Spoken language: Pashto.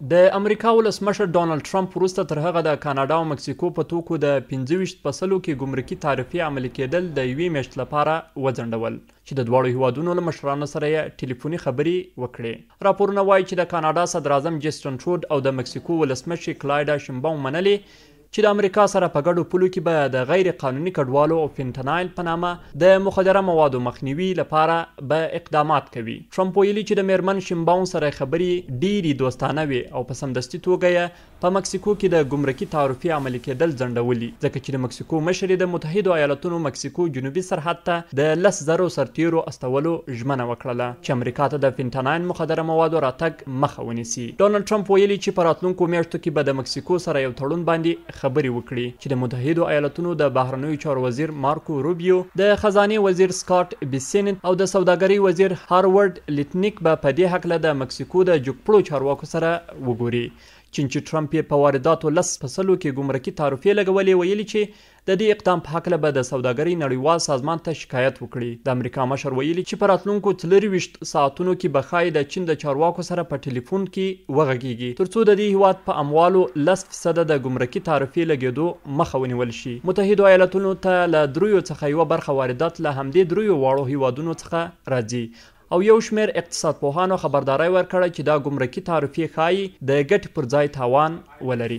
د امریکا ولسمشر ډونالډ ټرمپ وروسته تر هغه د کاناډا او مکسیکو په توکو د 25% کې ګمرکي تعرفې عملي کېدل د یوې میاشتې لپاره وځنډول چې د دواړو هیوادونو له مشرانو سره یې ټلیفوني خبرې وکړې. راپورونه وایي چې د کاناډا صدراعظم جسټن ټروډ او د مکسیکو ولسمشر کلایډا شینباوم منلې چې د امریکا سره په ګډو پولو کې به د غیر قانوني کډوالو او فینټانایل په نامه د مخدره موادو مخنیوي لپاره به اقدامات کوي. ټرمپ ویلي چې د میرمن شینباوم سره خبرې ډېرې دوستانه وي او په سمدستي توګه یې په مکسیکو کې د ګمرکي تعرفې عملي کېدل ځنډولي، ځکه چې د مکسیکو مشر د متحدو ایالاتونو مکسیکو جنوبي سرحد ته د 10,000 سرتیرو استولو ژمنه وکړله چې امریکا ته د فینټانایل مخدره موادو راتګ مخه ونیسي. ډونالډ ټرمپ ویلي چې په راتلونکو میاشتو کې به د مکسیکو سره یو تړون باندې خبرې وکړي چې د متحدو ایالاتونو د بهرنیو چارو وزیر مارکو روبیو، د خزانې وزیر سکاټ بیسینټ او د سوداګرۍ وزیر هاروارد لیټنیک به په دې هکله د مکسیکو د جګپړو چارواکو سره وګوري. چین چې ټرمپ یې په وارداتو 10% کې ګمرکي تعرفې لګولې، ویلي چې د دې اقدام په هکله به د سوداګرۍ نړیوال سازمان ته شکایت وکړي. د امریکا مشر ویلي چې په راتلونکو 24 ساعتونو کې به ښایي د چین د چارواکو سره په ټلیفون کې وغږیږي ترڅو د دې هیواد په اموالو 10% د ګمرکي تعرفې لګېدو مخه ونیول شي. متحدو ایالاتونو ته له دریو څخه یوه برخه واردات له همدې دریو واړو هیوادونو څخه راځي او یو شمېر اقتصاد پوهانو خبرداری ورکړی چې دا ګمرکي تعرفې ښایي د ګټې پر ځای تاوان ولري.